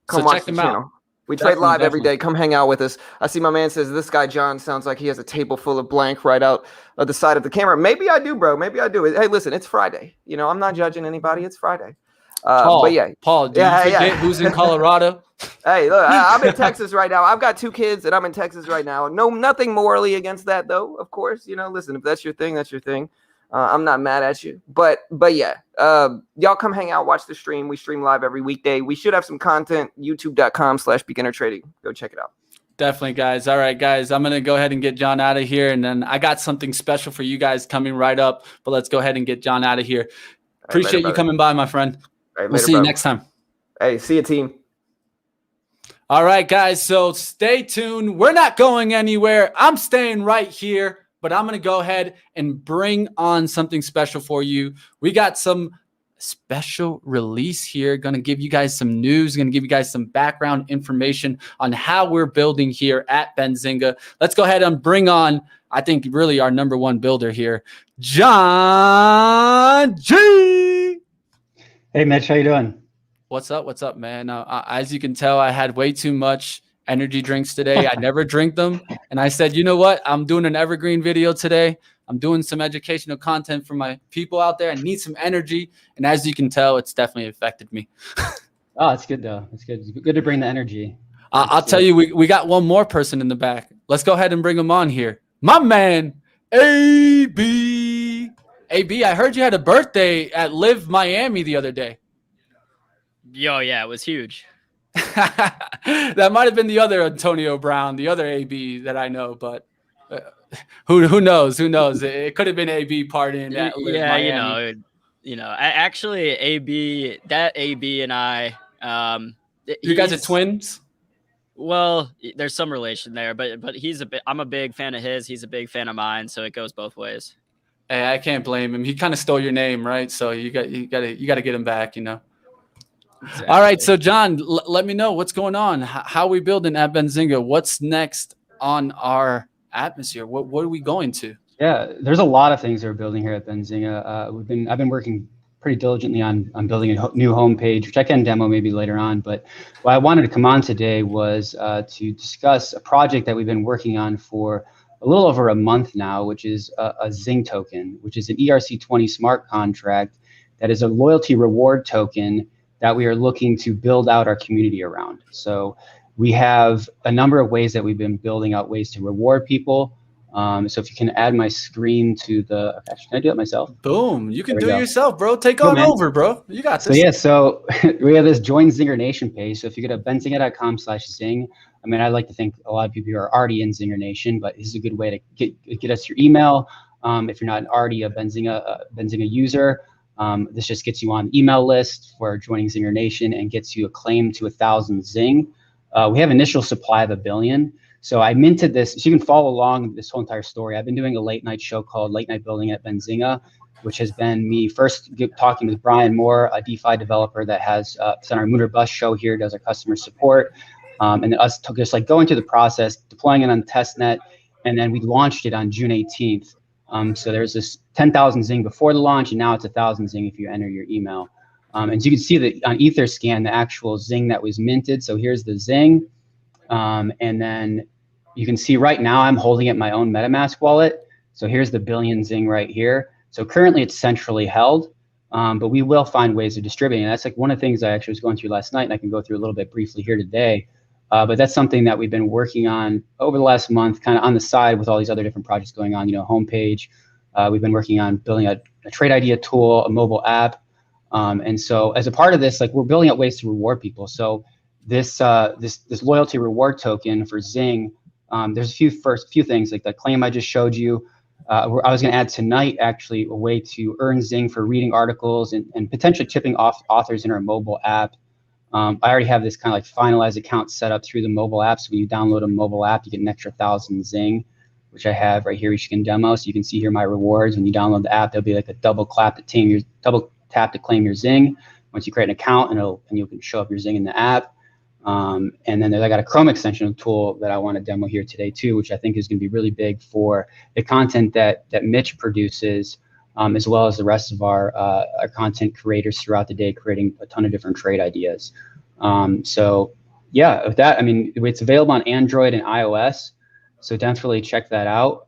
Speaker 2: come
Speaker 1: So
Speaker 2: watch
Speaker 1: check
Speaker 2: the
Speaker 1: him
Speaker 2: channel.
Speaker 1: out.
Speaker 2: We trade live every
Speaker 1: Definitely.
Speaker 2: day. Come hang out with us. I see my man says this guy John sounds like he has a table full of blank right out of the side of the camera. Maybe I do, bro. Maybe I do. Hey, listen, it's Friday. You know, I'm not judging anybody. It's Friday. But yeah,
Speaker 1: Paul, do you forget who's in Colorado?
Speaker 2: Hey, look, I'm in Texas right now. I've got 2 kids, and I'm in Texas right now. No, nothing morally against that, though. Of course, you know. Listen, if that's your thing, that's your thing. I'm not mad at you. But yeah, y'all come hang out, watch the stream. We stream live every weekday. We should have some content. YouTube.com/BeginnerTrading. Go check it out.
Speaker 1: Definitely, guys. All right, guys, I'm going to go ahead and get John out of here. And then I got something special for you guys coming right up. But let's go ahead and get John out of here. Appreciate you coming by, my friend. We'll see you next time.
Speaker 2: Hey, see you, team.
Speaker 1: All right, guys. So stay tuned. We're not going anywhere. I'm staying right here. But I'm going to go ahead and bring on something special for you. We got some special release here. Going to give you guys some news. Going to give you guys some background information on how we're building here at Benzinga. Let's go ahead and bring on, I think, really our number one builder here, John G.
Speaker 3: Hey, Mitch, how you doing?
Speaker 1: What's up? What's up, man? As you can tell, I had way too much energy drinks today. I never drink them. And I said, you know what? I'm doing an evergreen video today. I'm doing some educational content for my people out there. I need some energy. And as you can tell, it's definitely affected me.
Speaker 3: Oh, it's good though. It's good. It's good to bring the energy.
Speaker 1: I'll tell you, we got one more person in the back. Let's go ahead and bring him on here. My man, AB. AB, I heard you had a birthday at Live Miami the other day.
Speaker 4: Yo, yeah, it was huge.
Speaker 1: That might have been the other Antonio Brown, the other AB that I know, but who knows? Who knows? It could have been AB partying at Live Miami.
Speaker 4: Actually, AB and I,
Speaker 1: you guys are twins.
Speaker 4: Well, there's some relation there, but I'm a big fan of his. He's a big fan of mine, so it goes both ways.
Speaker 1: Hey, I can't blame him. He kind of stole your name, right? So you got to get him back, you know. Exactly. All right, so John, let me know what's going on. How are we building at Benzinga? What's next on our atmosphere? What are we going to?
Speaker 3: Yeah, there's a lot of things that we're building here at Benzinga. I've been working pretty diligently on building a new homepage, which I can demo maybe later on. But why I wanted to come on today was to discuss a project that we've been working on for a little over a month now, which is a Zing token, which is an ERC20 smart contract that is a loyalty reward token that we are looking to build out our community around. So we have a number of ways that we've been building out ways to reward people. So if you can add my screen to the, actually, can I do it myself?
Speaker 1: Boom, you can do it yourself, bro. Take on over, bro. You got this.
Speaker 3: So yeah, so we have this Join Zinger Nation page. So if you go to benzinga.com/zing, I mean, I like to think a lot of people are already in Zinger Nation, but this is a good way to get us your email. If you're not already a Benzinga user, this just gets you on the email list for joining Zinger Nation and gets you a claim to 1,000 Zing. We have initial supply of 1 billion. So I minted this, so you can follow along this whole entire story. I've been doing a late night show called Late Night Building at Benzinga, which has been me first talking with Brian Moore, a DeFi developer that has it's on our Mooner Bus show here, does our customer support, and then us just like going through the process, deploying it on testnet, and then we launched it on June 18th. So there's this 10,000 Zing before the launch, and now it's 1,000 Zing if you enter your email. And so you can see that on Etherscan, the actual Zing that was minted. So here's the Zing. And then you can see right now I'm holding it in my own MetaMask wallet. So here's the 1 billion Zing right here. So currently it's centrally held. But we will find ways of distributing. And that's like one of the things I actually was going through last night, and I can go through a little bit briefly here today. But that's something that we've been working on over the last month, kind of on the side with all these other different projects going on, homepage. We've been working on building a trade idea tool, a mobile app. And so as a part of this, like we're building out ways to reward people. So this loyalty reward token for Zing, there's a few things like the claim I just showed you. I was going to add tonight, actually, a way to earn Zing for reading articles and potentially tipping off authors in our mobile app. I already have this kind of like finalized account set up through the mobile app. So when you download a mobile app, you get an extra 1,000 Zing, which I have right here, which you can demo. So you can see here my rewards. When you download the app, there'll be like a double tap to claim your Zing. Once you create an account, and you can show up your Zing in the app. And then I got a Chrome extension tool that I want to demo here today too, which I think is going to be really big for the content that Mitch produces, as well as the rest of our content creators throughout the day, creating a ton of different trade ideas. So yeah, with that, I mean, it's available on Android and iOS, so definitely check that out.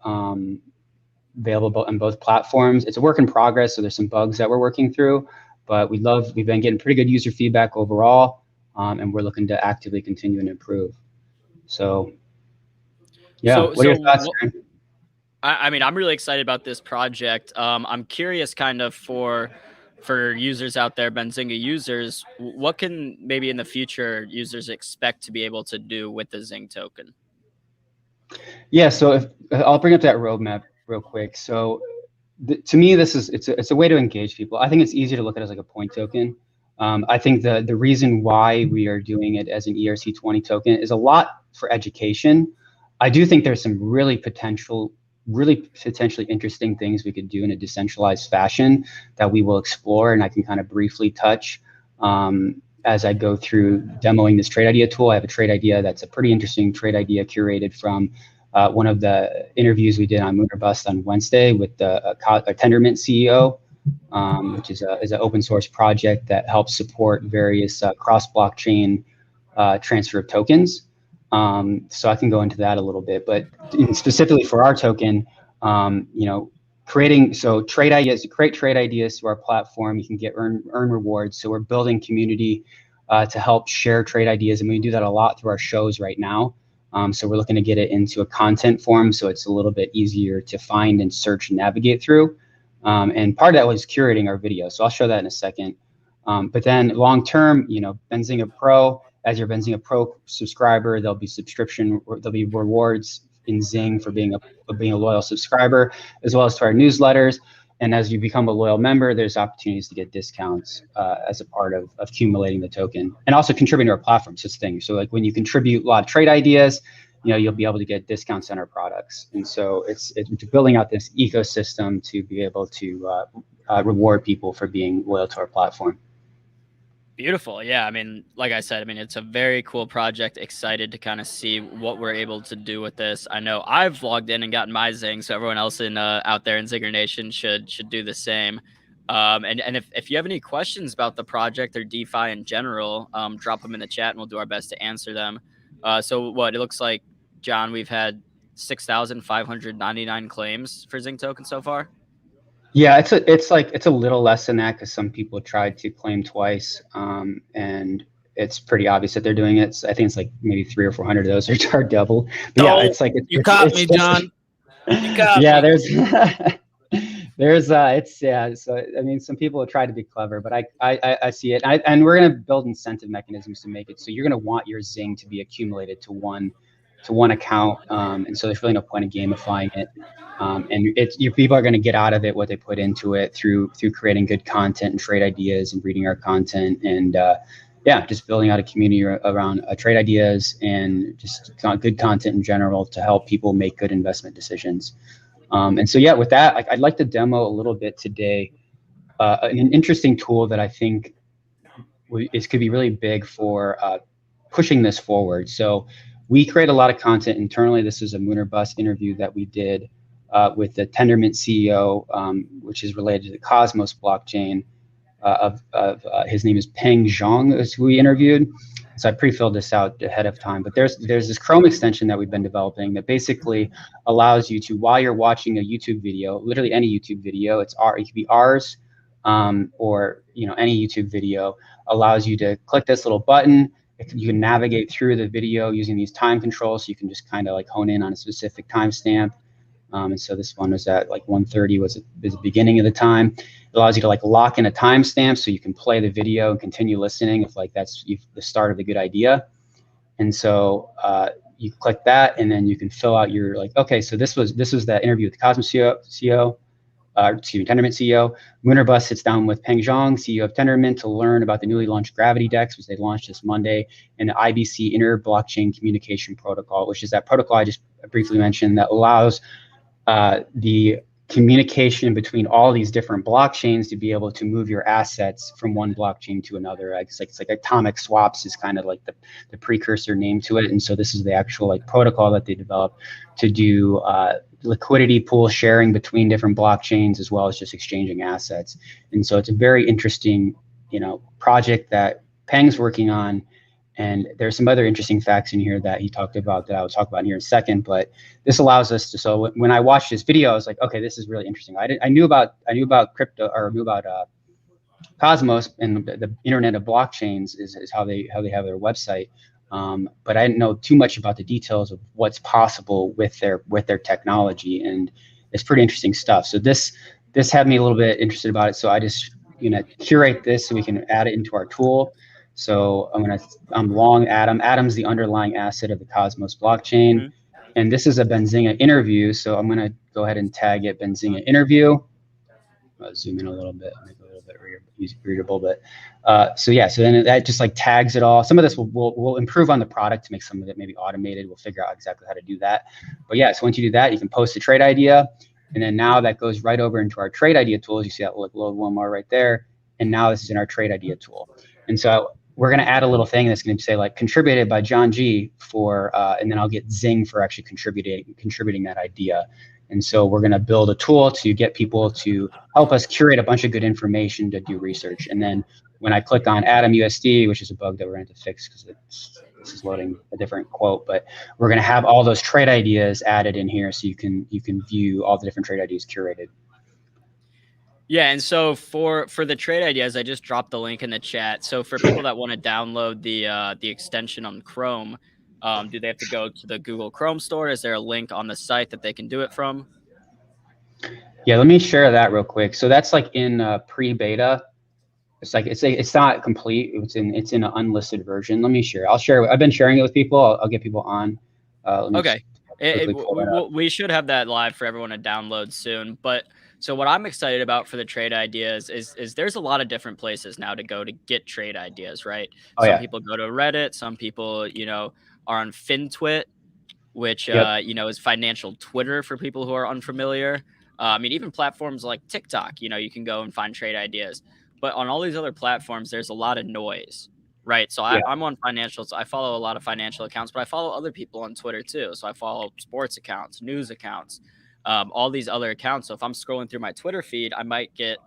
Speaker 3: Available on both platforms. It's a work in progress, so there's some bugs that we're working through, but we've been getting pretty good user feedback overall. And we're looking to actively continue and improve. So, yeah. What are your thoughts, Aaron?
Speaker 4: I mean, I'm really excited about this project. I'm curious, kind of for users out there, Benzinga users, what can maybe in the future users expect to be able to do with the Zing token?
Speaker 3: Yeah. So I'll bring up that roadmap real quick. So to me, it's a way to engage people. I think it's easier to look at it as like a point token. I think the reason why we are doing it as an ERC20 token is a lot for education. I do think there's some really potentially interesting things we could do in a decentralized fashion that we will explore, and I can kind of briefly touch as I go through demoing this trade idea tool. I have a trade idea that's a pretty interesting trade idea curated from one of the interviews we did on Moon or Bust on Wednesday with the Tendermint CEO. Which is an open source project that helps support various cross-blockchain transfer of tokens. So I can go into that a little bit, but specifically for our token, create trade ideas to our platform. You can earn rewards. So we're building community to help share trade ideas, and we do that a lot through our shows right now. So we're looking to get it into a content form, so it's a little bit easier to find and search and navigate through. And part of that was curating our video. So I'll show that in a second. But then long term, Benzinga Pro, as your Benzinga Pro subscriber, there'll be rewards in Zing for being a loyal subscriber, as well as to our newsletters. And as you become a loyal member, there's opportunities to get discounts as a part of accumulating the token, and also contributing to our platform. So it's things. So like when you contribute a lot of trade ideas, you'll be able to get discounts on our products. And so it's building out this ecosystem to be able to reward people for being loyal to our platform.
Speaker 4: Beautiful. Yeah. I mean, like I said, it's a very cool project. Excited to kind of see what we're able to do with this. I know I've logged in and gotten my Zing, so everyone else out there in Zinger Nation should do the same. And if you have any questions about the project or DeFi in general, drop them in the chat and we'll do our best to answer them. So what it looks like, John, we've had 6,599 claims for Zing token so far.
Speaker 3: Yeah, it's a little less than that because some people tried to claim twice, and it's pretty obvious that they're doing it. So I think it's like maybe 300 or 400 of those are double. But yeah, it's like
Speaker 5: you caught me, John. You caught
Speaker 3: yeah,
Speaker 5: me.
Speaker 3: So some people have tried to be clever, but I see it, and we're gonna build incentive mechanisms to make it so you're gonna want your Zing to be accumulated to one account, and so there's really no point in gamifying it. And your people are going to get out of it what they put into it through creating good content and trade ideas and reading our content, and just building out a community around trade ideas and just good content in general to help people make good investment decisions. And so with that, I'd like to demo a little bit today an interesting tool that I think could be really big for pushing this forward. So we create a lot of content internally. This is a Moon or Bust interview that we did with the Tendermint CEO, which is related to the Cosmos blockchain. His name is Peng Zhang, is who we interviewed. So I pre-filled this out ahead of time. But there's this Chrome extension that we've been developing that basically allows you to, while you're watching a YouTube video, literally any YouTube video, it could be ours or any YouTube video, allows you to click this little button. You can navigate through the video using these time controls, so you can just kind of like hone in on a specific timestamp. And so this one was at like 1:30 was the beginning of the time. It allows you to like lock in a timestamp so you can play the video and continue listening if like that's the start of the good idea. And so you click that, and then you can fill out your like, okay, so this was that interview with the Cosmos CEO, Tendermint CEO. Moonerbus sits down with Peng Zhang, CEO of Tendermint, to learn about the newly launched Gravity DEX, which they launched this Monday, and the IBC Inter-Blockchain Communication Protocol, which is that protocol I just briefly mentioned that allows the communication between all these different blockchains to be able to move your assets from one blockchain to another. It's like atomic swaps is kind of like the precursor name to it. And so this is the actual like protocol that they developed to do liquidity pool sharing between different blockchains, as well as just exchanging assets. And so it's a very interesting, project that Peng's working on. And there's some other interesting facts in here that he talked about that I'll talk about in here in a second. But this allows us to. So when I watched this video, I was like, okay, this is really interesting. I knew about crypto, or knew about Cosmos and the Internet of Blockchains is how they have their website. But I didn't know too much about the details of what's possible with their technology, and it's pretty interesting stuff. So this had me a little bit interested about it. So I just curate this so we can add it into our tool. So I'm long Atom. Atom's the underlying asset of the Cosmos blockchain. And this is a Benzinga interview. So I'm going to go ahead and tag it Benzinga interview. I'll zoom in a little bit, make it a little bit readable. But so then that just like tags it all. Some of this will improve on the product to make some of it maybe automated. We'll figure out exactly how to do that. But yeah, so once you do that, you can post a trade idea. And then now that goes right over into our trade idea tools. You see that load one more right there. And now this is in our trade idea tool. And so we're going to add a little thing that's going to say like contributed by John G for, and then I'll get Zing for actually contributing that idea. And so we're going to build a tool to get people to help us curate a bunch of good information to do research. And then when I click on Atom USD, which is a bug that we're going to fix because this is loading a different quote, but we're going to have all those trade ideas added in here so you can view all the different trade ideas curated.
Speaker 4: Yeah, and so for the trade ideas, I just dropped the link in the chat. So for people that want to download the extension on Chrome, do they have to go to the Google Chrome store? Is there a link on the site that they can do it from?
Speaker 3: Yeah, let me share that real quick. So that's like in pre-beta. It's like it's not complete. It's in an unlisted version. Let me share. I'll share. I've been sharing it with people. I'll get people on.
Speaker 4: Okay. We should have that live for everyone to download soon. But so what I'm excited about for the trade ideas is there's a lot of different places now to go to get trade ideas, right? Some people go to Reddit. Some people, are on FinTwit, which, is financial Twitter for people who are unfamiliar. I mean, even platforms like TikTok, you can go and find trade ideas. But on all these other platforms, there's a lot of noise, right? So I'm on financials. I follow a lot of financial accounts, but I follow other people on Twitter too. So I follow sports accounts, news accounts, all these other accounts. So if I'm scrolling through my Twitter feed, I might get,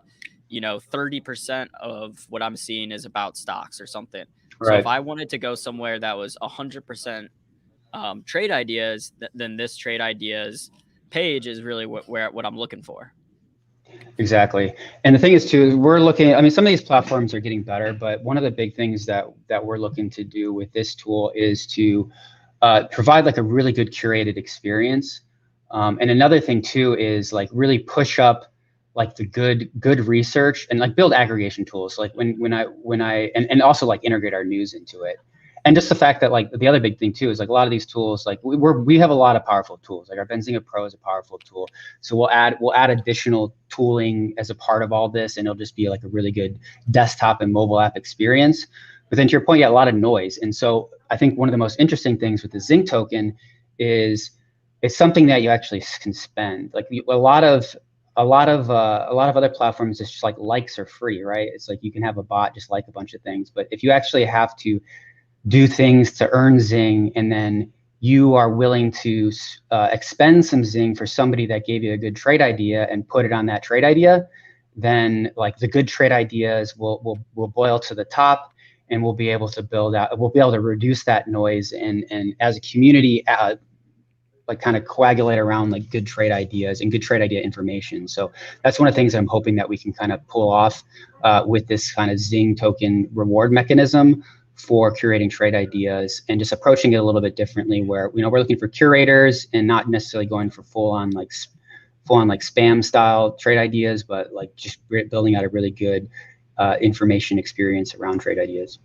Speaker 4: 30% of what I'm seeing is about stocks or something. Right. So if I wanted to go somewhere that was 100% trade ideas, then this trade ideas page is really what I'm looking for.
Speaker 3: Exactly. And the thing is too, we're looking, I mean, some of these platforms are getting better, but one of the big things that we're looking to do with this tool is to provide like a really good curated experience. And another thing too is like really push up like the good research and like build aggregation tools. Like when I and also like integrate our news into it. And just the fact that like the other big thing too is like a lot of these tools, like we have a lot of powerful tools. Like our Benzinga Pro is a powerful tool. So we'll add additional tooling as a part of all this, and it'll just be like a really good desktop and mobile app experience. But then to your point, a lot of noise. And so I think one of the most interesting things with the Zing token is it's something that you actually can spend. Like a lot of other platforms, it's just like likes are free, right? It's like you can have a bot just like a bunch of things. But if you actually have to do things to earn Zing, and then you are willing to expend some Zing for somebody that gave you a good trade idea and put it on that trade idea, then like the good trade ideas will boil to the top, and we'll be able to reduce that noise, and as a community like kind of coagulate around like good trade ideas and good trade idea information. So that's one of the things that I'm hoping that we can kind of pull off with this kind of Zing token reward mechanism for curating trade ideas and just approaching it a little bit differently, where we're looking for curators and not necessarily going for full on like spam style trade ideas, but like just building out a really good information experience around trade ideas.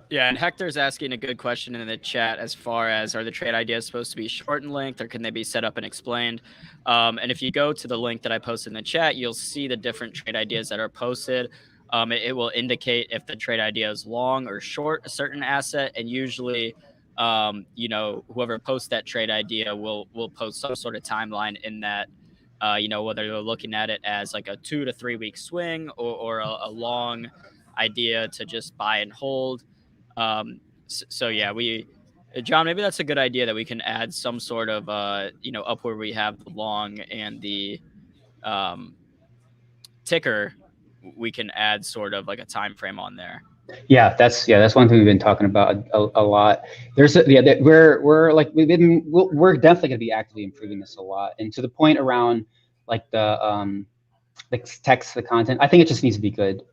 Speaker 4: Yeah, and Hector's asking a good question in the chat as far as, are the trade ideas supposed to be short in length, or can they be set up and explained? And if you go to the link that I posted in the chat, you'll see the different trade ideas that are posted. It will indicate if the trade idea is long or short a certain asset, and usually, whoever posts that trade idea will post some sort of timeline in that. Whether they're looking at it as like a 2 to 3 week swing or a long idea to just buy and hold. So yeah, John, maybe that's a good idea that we can add some sort of, up where we have the long and the ticker, we can add sort of like a time frame on there.
Speaker 3: Yeah, that's one thing we've been talking about a lot. We're definitely going to be actively improving this a lot, and to the point around like the text, the content. I think it just needs to be good.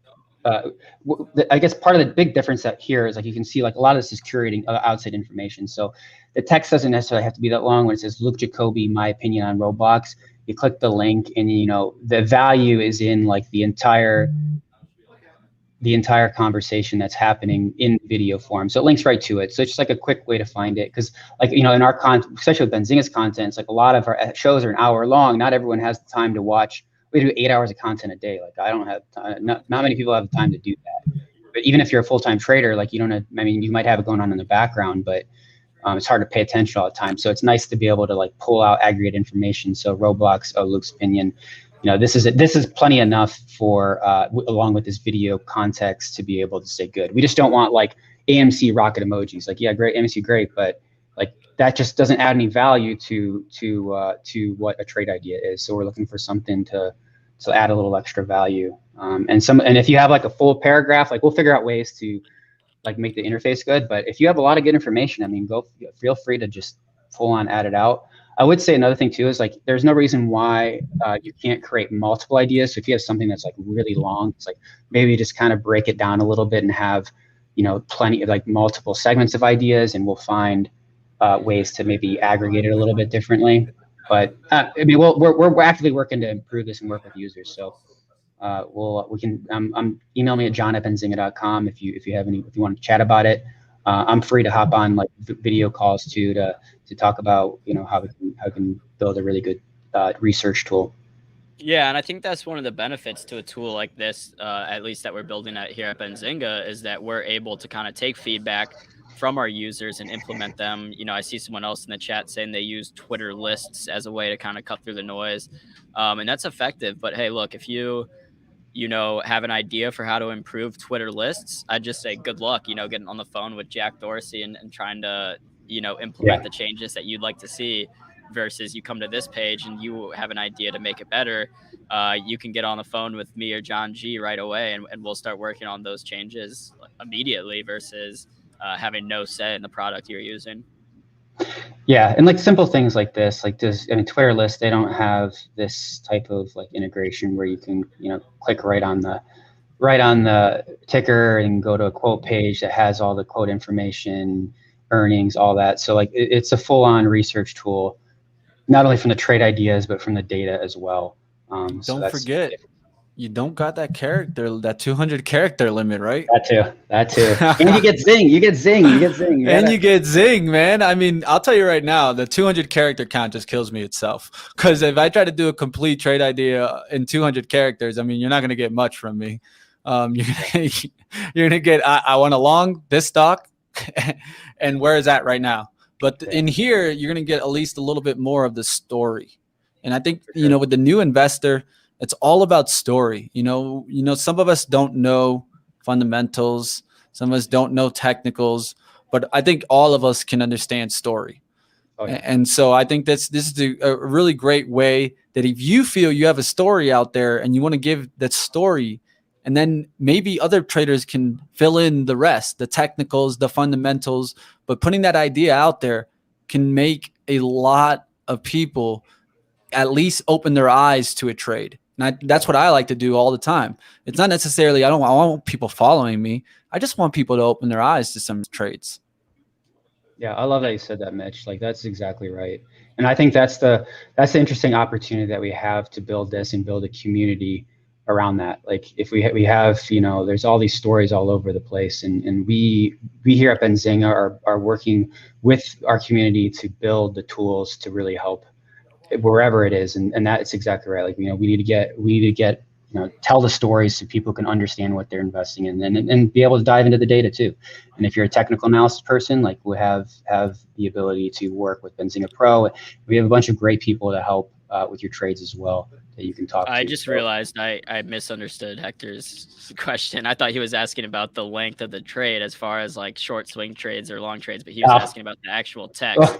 Speaker 3: I guess part of the big difference here is like you can see like a lot of this is curating outside information. So the text doesn't necessarily have to be that long. When it says Luke Jacoby, my opinion on Roblox, you click the link and the value is in like the entire conversation that's happening in video form. So it links right to it. So it's just like a quick way to find it. Because like, in our content, especially with Benzinga's content, it's like a lot of our shows are an hour long. Not everyone has the time to watch. We do 8 hours of content a day. Like I don't have time, not many people have the time to do that. But even if you're a full-time trader, like you might have it going on in the background, but it's hard to pay attention all the time. So it's nice to be able to like pull out aggregate information. So Roblox, Luke's opinion, this is plenty enough for along with this video context to be able to say good. We just don't want like AMC rocket emojis. Like, yeah, great, AMC, great, but like that just doesn't add any value to what a trade idea is. So we're looking for something to add a little extra value. And if you have like a full paragraph, like we'll figure out ways to like make the interface good. But if you have a lot of good information, feel free to just full on add it out. I would say another thing too is like there's no reason why you can't create multiple ideas. So if you have something that's like really long, it's like maybe just kind of break it down a little bit and have plenty of like multiple segments of ideas, and we'll find ways to maybe aggregate it a little bit differently. But we're actively working to improve this and work with users. So email me at john@benzinga.com if you want to chat about it. I'm free to hop on like video calls too to talk about how we can build a really good research tool.
Speaker 4: Yeah, and I think that's one of the benefits to a tool like this, at least that we're building here at Benzinga, is that we're able to kind of take feedback from our users and implement them. I see someone else in the chat saying they use Twitter lists as a way to kind of cut through the noise, and that's effective. But hey, look, if you have an idea for how to improve Twitter lists, I'd just say good luck, getting on the phone with Jack Dorsey and trying to, implement the changes that you'd like to see, versus you come to this page and you have an idea to make it better. You can get on the phone with me or John G right away, and we'll start working on those changes immediately versus having no say in the product you're using.
Speaker 3: Yeah, and like simple things like this, Twitter lists, they don't have this type of like integration where you can, click right on the ticker and go to a quote page that has all the quote information, earnings, all that. So like it's a full-on research tool, not only from the trade ideas, but from the data as well.
Speaker 1: Don't forget, you don't got that 200 character limit, right?
Speaker 3: That too. And you get Zing. You get Zing.
Speaker 1: And you get Zing, man. I mean, I'll tell you right now, the 200 character count just kills me itself. Because if I try to do a complete trade idea in 200 characters, you're not going to get much from me. You're gonna get, I want a long, this stock, and where is that right now? But in here, you're going to get at least a little bit more of the story. And I think, with the new investor, it's all about story. Some of us don't know fundamentals. Some of us don't know technicals, but I think all of us can understand story. Oh, yeah. And so I think this is a really great way that if you feel you have a story out there and you want to give that story, and then maybe other traders can fill in the rest, the technicals, the fundamentals, but putting that idea out there, can make a lot of people at least open their eyes to a trade. And that's what I like to do all the time. It's not necessarily, I want people following me. I just want people to open their eyes to some trades.
Speaker 3: Yeah, I love that you said that, Mitch. Like, that's exactly right. And I think that's the interesting opportunity that we have to build this and build a community around that. Like, if we have, you know, there's all these stories all over the place, and we here at Benzinga are working with our community to build the tools to really help wherever it is, and that's exactly right. Like, you know, we need to get you know, tell the stories so people can understand what they're investing in, and be able to dive into the data too. And if you're a technical analysis person, like, we have the ability to work with Benzinga Pro. We have a bunch of great people to help with your trades as well that you can talk to.
Speaker 4: I just realized I misunderstood Hector's question. I thought he was asking about the length of the trade as far as like short swing trades or long trades, but he was asking about the actual text.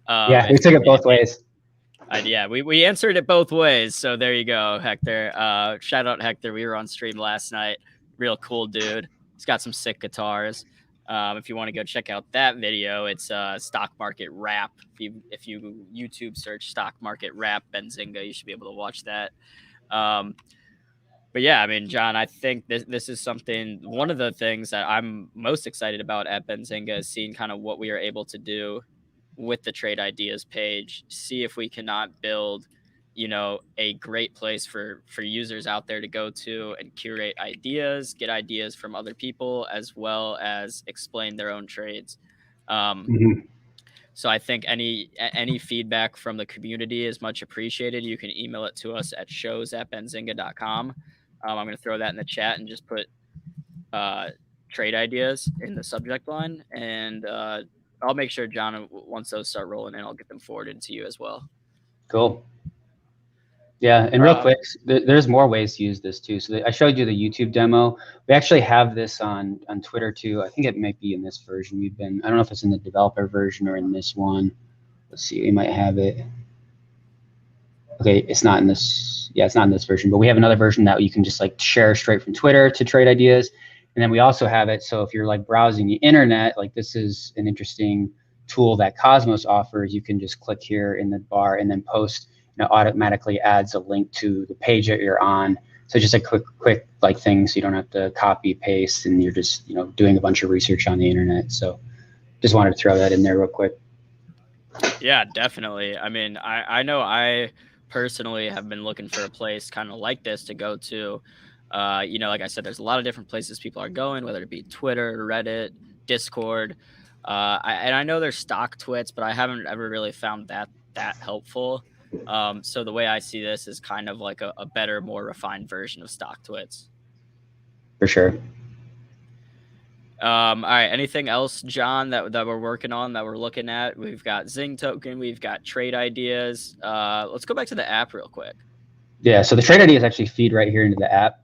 Speaker 3: Yeah, we took it both ways.
Speaker 4: Yeah, we answered it both ways. So there you go, Hector. Shout out Hector. We were on stream last night. Real cool dude. He's got some sick guitars. If you want to go check out that video, it's stock market rap. If you YouTube search stock market rap Benzinga, you should be able to watch that. But yeah, I mean, John, I think this is something, one of the things that I'm most excited about at Benzinga is seeing kind of what we are able to do with the trade ideas page, see if we cannot build, you know, a great place for users out there to go to and curate ideas, get ideas from other people, as well as explain their own trades. So I think any feedback from the community is much appreciated. You can email it to us at shows@benzinga.com. I'm going to throw that in the chat and just put trade ideas in the subject line, and I'll make sure, John, once those start rolling in, I'll get them forwarded to you as well.
Speaker 3: Cool. Yeah, and real quick, there's more ways to use this too. So I showed you the YouTube demo. We actually have this on Twitter too. I think it might be in this version. I don't know if it's in the developer version or in this one. Let's see, we might have it. Okay, it's not in this. Yeah, it's not in this version, but we have another version that you can just like share straight from Twitter to trade ideas. And then we also have it, so if you're like browsing the internet, like, this is an interesting tool that Cosmos offers. You can just click here in the bar and then post, you know, automatically adds a link to the page that you're on. So just a quick like thing, so you don't have to copy paste, and you're just, you know, doing a bunch of research on the internet. So just wanted to throw that in there real quick.
Speaker 4: Yeah, definitely. I mean, I know I personally have been looking for a place kind of like this to go to. You know, like I said, there's a lot of different places people are going, whether it be Twitter, Reddit, Discord. And I know there's stock twits, but I haven't ever really found that helpful. So the way I see this is kind of like a better, more refined version of stock twits.
Speaker 3: For sure.
Speaker 4: All right. Anything else, John, that we're working on, that we're looking at? We've got Zing token. We've got trade ideas. Let's go back to the app real quick. Yeah.
Speaker 3: So the trade ideas actually feed right here into the app.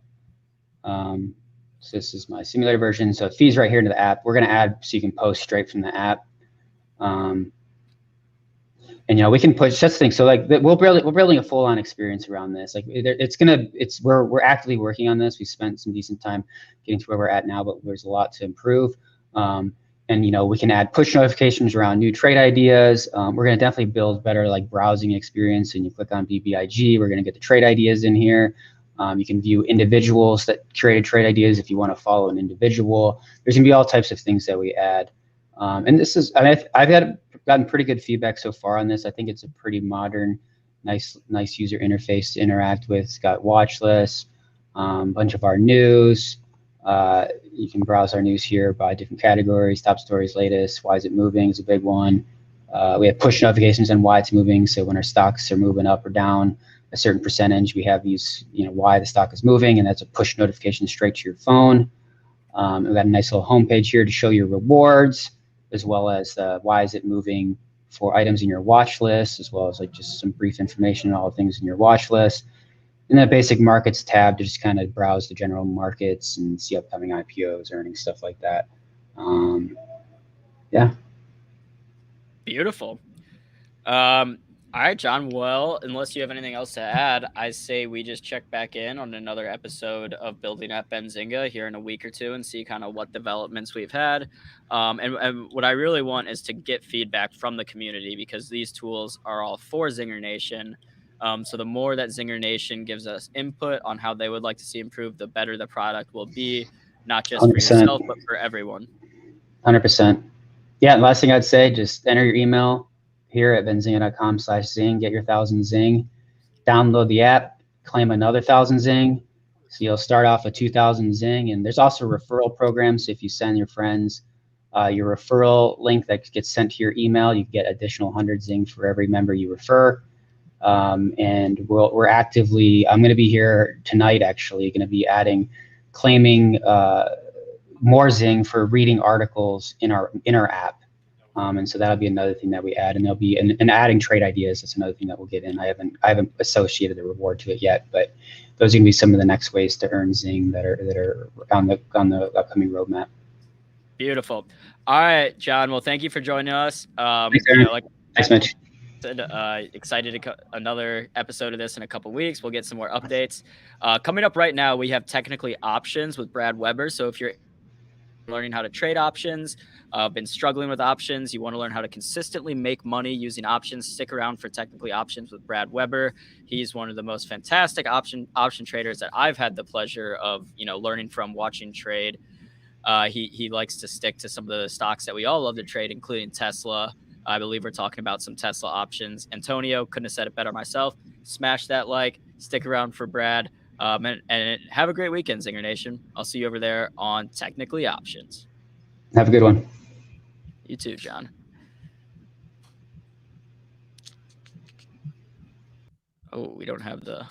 Speaker 3: So this is my simulator version. So it feeds right here into the app. We're going to add so you can post straight from the app. And, you know, we can push, that's the thing. So like we're building a full-on experience around this. Like we're actively working on this. We spent some decent time getting to where we're at now, but there's a lot to improve. And, you know, we can add push notifications around new trade ideas. We're going to definitely build better like browsing experience. And you click on BBIG, we're going to get the trade ideas in here. You can view individuals that created trade ideas if you want to follow an individual. There's going to be all types of things that we add. And this is, I mean, I've gotten pretty good feedback so far on this. I think it's a pretty modern, nice user interface to interact with. It's got watch lists, a bunch of our news. You can browse our news here by different categories, top stories, latest, why is it moving is a big one. We have push notifications on why it's moving. So when our stocks are moving up or down a certain percentage, we have these, you know, why the stock is moving, and that's a push notification straight to your phone. We've got a nice little homepage here to show your rewards, as well as why is it moving for items in your watch list, as well as like just some brief information on all the things in your watch list. And then basic markets tab to just kind of browse the general markets and see upcoming IPOs, earnings, stuff like that. Yeah.
Speaker 4: Beautiful. All right, John. Well, unless you have anything else to add, I say we just check back in on another episode of Building at Benzinga here in a week or two and see kind of what developments we've had. And what I really want is to get feedback from the community because these tools are all for Zinger Nation. So the more that Zinger Nation gives us input on how they would like to see improved, the better the product will be, not just for
Speaker 3: 100%.
Speaker 4: yourself, but for everyone.
Speaker 3: 100%. Yeah, last thing I'd say, just enter your email here at benzinga.com/zing, get your 1,000 zing, download the app, claim another 1,000 zing. So you'll start off with 2,000 zing. And there's also referral programs. So if you send your friends your referral link that gets sent to your email, you get additional 100 zing for every member you refer. And we're actively, I'm going to be here tonight, actually, going to be claiming more zing for reading articles in our app. And so that'll be another thing that we add, and there'll be and adding trade ideas. That's another thing that we'll get in. I haven't associated the reward to it yet, but those are gonna be some of the next ways to earn zing that are on the upcoming roadmap.
Speaker 4: Beautiful. All right, John. Well, thank you for joining us.
Speaker 3: Thanks, Thanks, Mitch.
Speaker 4: Excited to another episode of this in a couple weeks. We'll get some more updates. Coming up right now, we have Technically Options with Brad Weber. So if you're learning how to trade options, been struggling with options, you want to learn how to consistently make money using options, stick around for Technically Options with Brad Weber. He's one of the most fantastic option traders that I've had the pleasure of learning from, watching trade. He likes to stick to some of the stocks that we all love to trade, including Tesla. I believe we're talking about some Tesla options. Antonio, couldn't have said it better myself. Smash that like, stick around for Brad, and have a great weekend, Zinger Nation. I'll see you over there on Technically Options.
Speaker 3: Have a good one.
Speaker 4: You too, John. Oh, we don't have the...